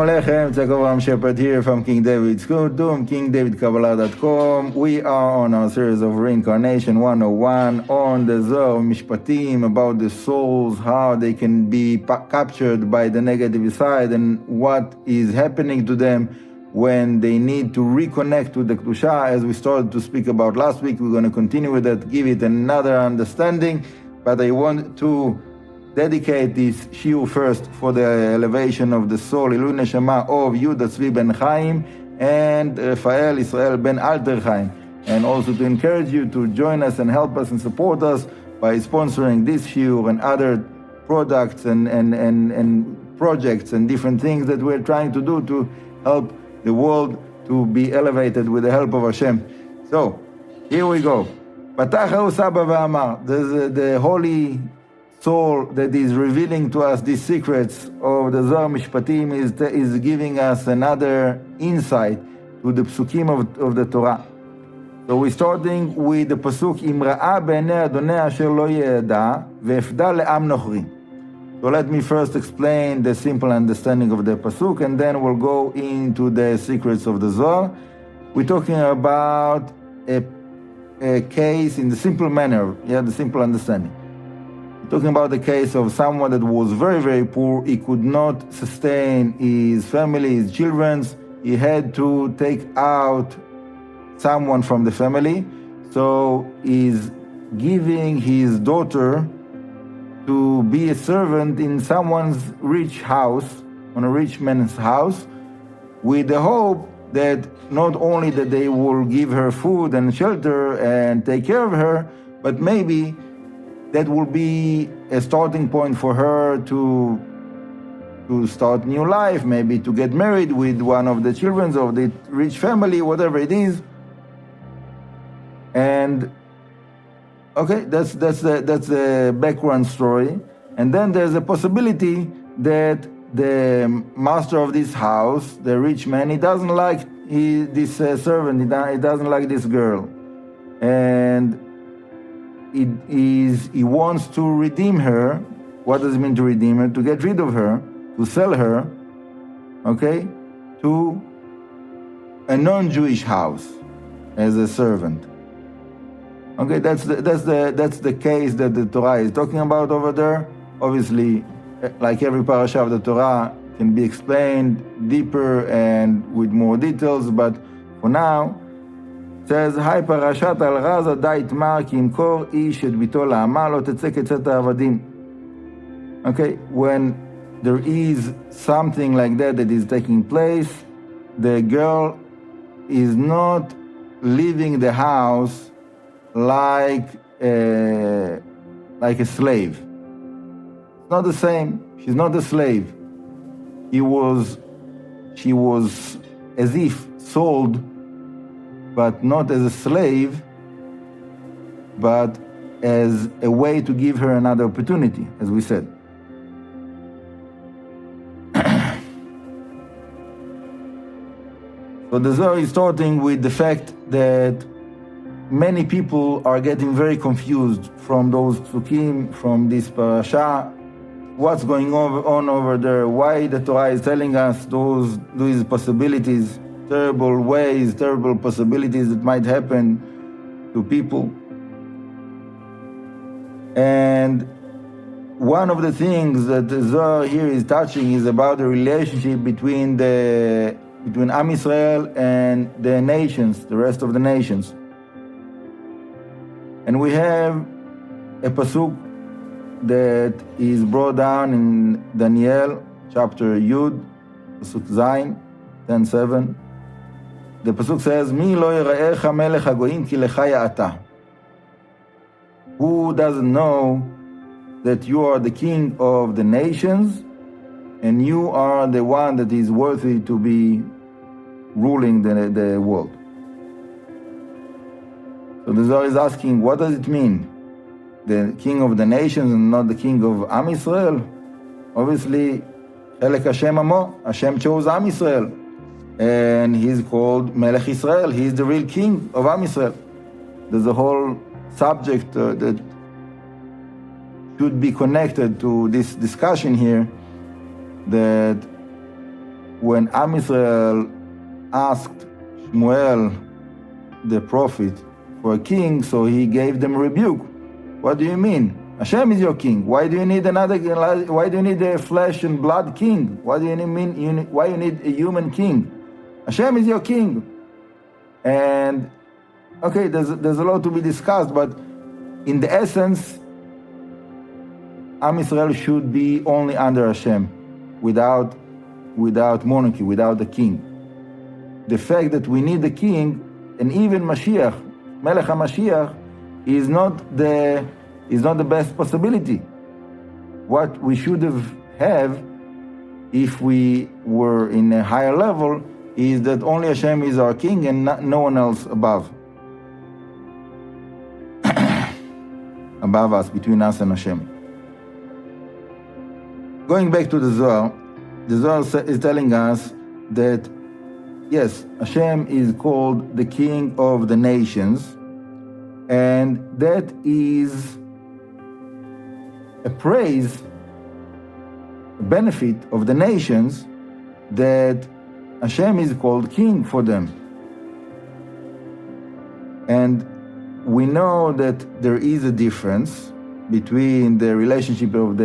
Shalom Aleichem, it's Rabbi Shepherds here from King David's School, KingDavidKabbalah.com. We are on our series of Reincarnation 101 on the Zohar Mishpatim, about the souls, how they can be captured by the negative side, and what is happening to them when they need to reconnect to the Kedusha. As we started to speak about last week, we're going to continue with that, give it another understanding, but I want to dedicate this shiur first for the elevation of the soul, Ilu Neshama of Yehuda Tzvi ben Chaim and Rafael Israel ben Alter Chaim, and also to encourage you to join us and help us and support us by sponsoring this shiur and other products and projects and different things that we're trying to do to help the world to be elevated with the help of Hashem. So, here we go. Patachahu Saba v'amar, the holy soul that is revealing to us these secrets of the Zohar Mishpatim is giving us another insight to the psukim of the Torah. So we're starting with the pasuk Im ra'a b'nei Adonai asher lo ye'eda ve'efda le'am nochri. So let me first explain the simple understanding of the pasuk, and then we'll go into the secrets of the Zohar. We're talking about a case in the simple manner, the simple understanding. Talking about the case of someone that was very, very poor. He could not sustain his family, his children. He had to take out someone from the family. So he's giving his daughter to be a servant in someone's rich house, on a rich man's house, with the hope that not only that they will give her food and shelter and take care of her, but maybe that will be a starting point for her to start new life, maybe to get married with one of the children of the rich family, whatever it is. And okay, that's the background story. And then there's a possibility that the master of this house, the rich man, he doesn't like this servant, he doesn't like this girl, and he wants to redeem her. What does it mean to redeem her? To get rid of her, to sell her, okay, to a non-Jewish house as a servant. Okay, that's the case that the Torah is talking about over there. Obviously, like every parasha of the Torah can be explained deeper and with more details, but for now, says, Hi parashat al raza da Itmar ki imkor ish et bito la'ama lo tetzeh ketzet ha'avadim. Okay, when there is something like that is taking place, the girl is not leaving the house like a slave. It's not the same. She's not a slave. She was as if sold, but not as a slave, but as a way to give her another opportunity, as we said. So the Zohar is starting with the fact that many people are getting very confused from those psukim, from this parasha. What's going on over there? Why the Torah is telling us these possibilities, terrible ways, terrible possibilities that might happen to people. And one of the things that the Zohar here is touching is about the relationship between Am Israel and the nations, the rest of the nations. And we have a pasuk that is brought down in Daniel chapter Yud, pasuk Zayin, 10:7. The pasuk says, Mi lo yira'echa melech hagoyim ki lecha ya'ata. Who doesn't know that you are the king of the nations and you are the one that is worthy to be ruling the world? So the Zohar is asking, what does it mean? The king of the nations and not the king of Am Israel? Obviously, Chelek Hashem Amo, Hashem chose Am Israel, and he's called Melech Israel. He's the real king of Am Israel. There's a whole subject that should be connected to this discussion here, that when Am Israel asked Shmuel, the prophet, for a king, so he gave them a rebuke. What do you mean? Hashem is your king. Why do you need another? Why do you need a flesh and blood king? Why do you mean? Why you need a human king? Hashem is your king. And okay, there's a lot to be discussed, but in the essence, Am Israel should be only under Hashem, without monarchy, without the king. The fact that we need the king, and even Mashiach, Melech HaMashiach, is not the best possibility. What we should have if we were in a higher level is that only Hashem is our king and no one else above us, between us and Hashem. Going back to the Zohar is telling us that yes, Hashem is called the king of the nations, and that is a praise, a benefit of the nations, that Hashem is called king for them. And we know that there is a difference between the relationship of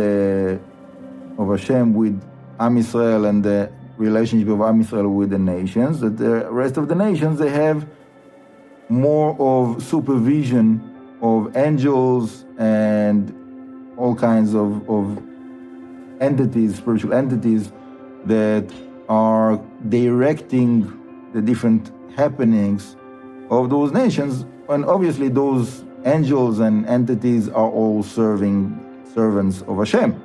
Hashem with Am Israel and the relationship of Am Israel with the nations, that the rest of the nations, they have more of supervision of angels and all kinds of entities, spiritual entities, that are directing the different happenings of those nations. And obviously those angels and entities are all servants of Hashem.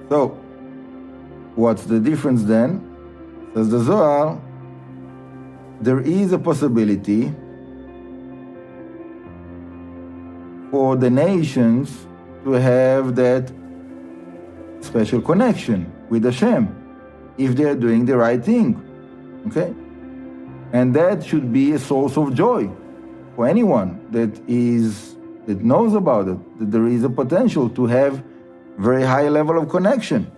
So, what's the difference then? Says the Zohar, there is a possibility for the nations to have that special connection with Hashem if they are doing the right thing. Okay? And that should be a source of joy for anyone that knows about it, that there is a potential to have very high level of connection.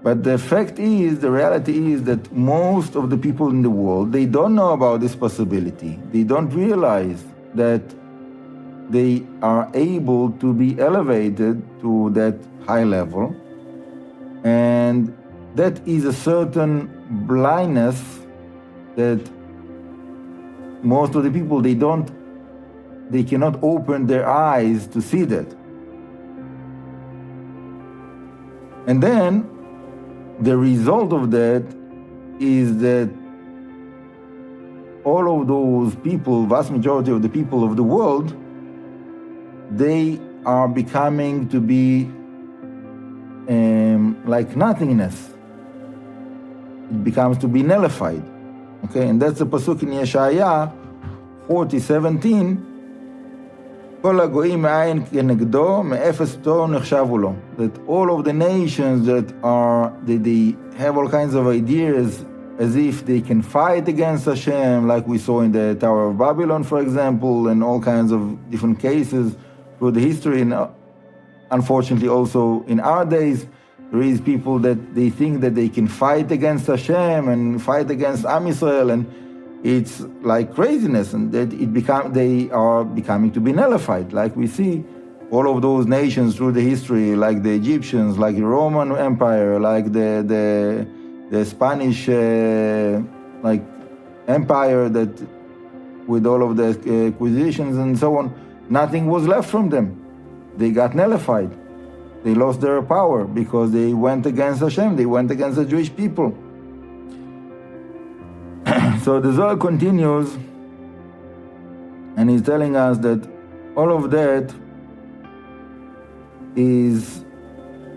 But the fact is, the reality is that most of the people in the world, they don't know about this possibility. They don't realize that they are able to be elevated to that high level. And that is a certain blindness that most of the people, they cannot open their eyes to see that. And then the result of that is that all of those people, vast majority of the people of the world, they are becoming to be like nothingness. It becomes to be nullified. Okay, and that's the pasuk in Yeshaya 40:17. כל הגויים מאין כנגדו, מאפס תור נחשבו לו. That all of the nations that they have all kinds of ideas as if they can fight against Hashem, like we saw in the Tower of Babylon, for example, and all kinds of different cases through the history. And unfortunately also in our days, there is people that they think that they can fight against Hashem and fight against Am Israel, and it's like craziness, and that they are becoming to be nullified. Like we see all of those nations through the history, like the Egyptians, like the Roman Empire, like the Spanish like empire, that with all of the acquisitions and so on, nothing was left from them. They got nullified. They lost their power because they went against Hashem. They went against the Jewish people. So the Zohar continues, and he's telling us that all of that is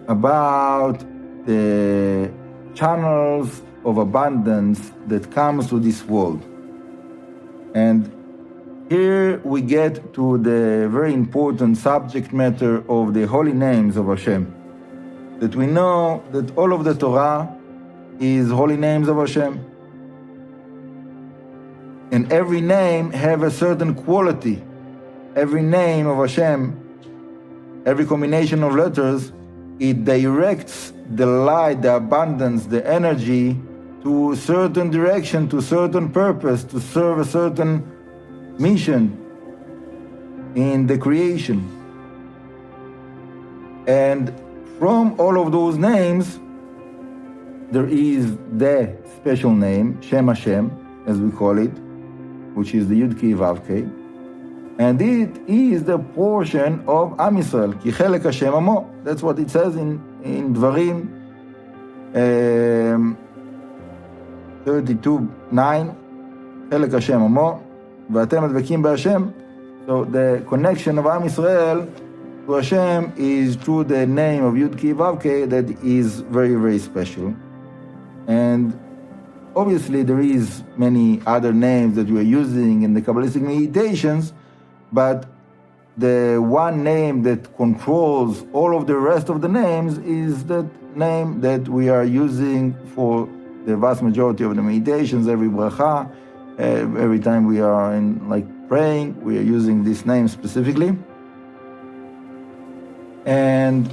about the channels of abundance that comes to this world. And here we get to the very important subject matter of the holy names of Hashem. That we know that all of the Torah is holy names of Hashem. And every name have a certain quality. Every name of Hashem every combination of letters, it directs the light, the abundance, the energy to a certain direction, to a certain purpose, to serve a certain mission in the creation. And from all of those names, there is the special name, Shem Hashem, as we call it, which is the Yud Kei Vav Kei. And it is the portion of Am Yisrael, Ki Chelek Hashem Amo. That's what it says in Dvarim 32:9, Chelek Hashem Amo, V'atem advekim b'Hashem. So the connection of Am Yisrael to Hashem is through the name of Yud Kei Vav Kei that is very, very special. And obviously there is many other names that we are using in the Kabbalistic meditations, but the one name that controls all of the rest of the names is that name that we are using for the vast majority of the meditations, every bracha, every time we are praying, we are using this name specifically. And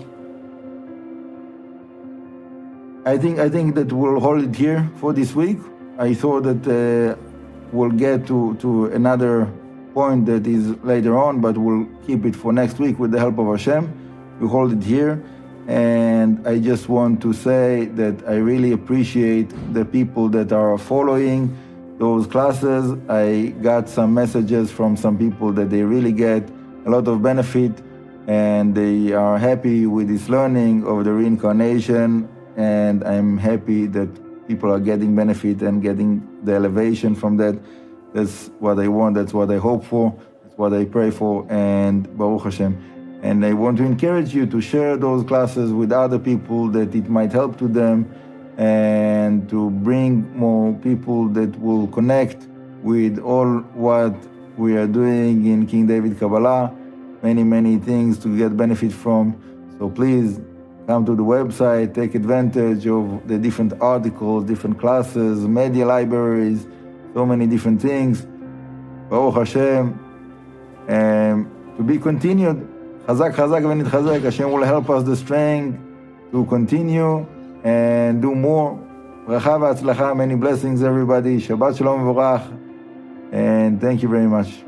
I think that we'll hold it here for this week. I thought that we'll get to another point that is later on, but we'll keep it for next week with the help of Hashem. We hold it here. And I just want to say that I really appreciate the people that are following those classes. I got some messages from some people that they really get a lot of benefit and they are happy with this learning of the reincarnation. And I'm happy that people are getting benefit and getting the elevation from that. That's what I want, that's what I hope for, that's what I pray for, and Baruch Hashem. And I want to encourage you to share those classes with other people that it might help to them, and to bring more people that will connect with all what we are doing in King David Kabbalah. Many, many things to get benefit from. So please come to the website, take advantage of the different articles, different classes, media libraries, so many different things. Baruch Hashem. To be continued. Chazak, chazak, v'nitchazek. Hashem will help us the strength to continue and do more. Bracha v'atzlacha, many blessings everybody. Shabbat shalom v'vorach. And thank you very much.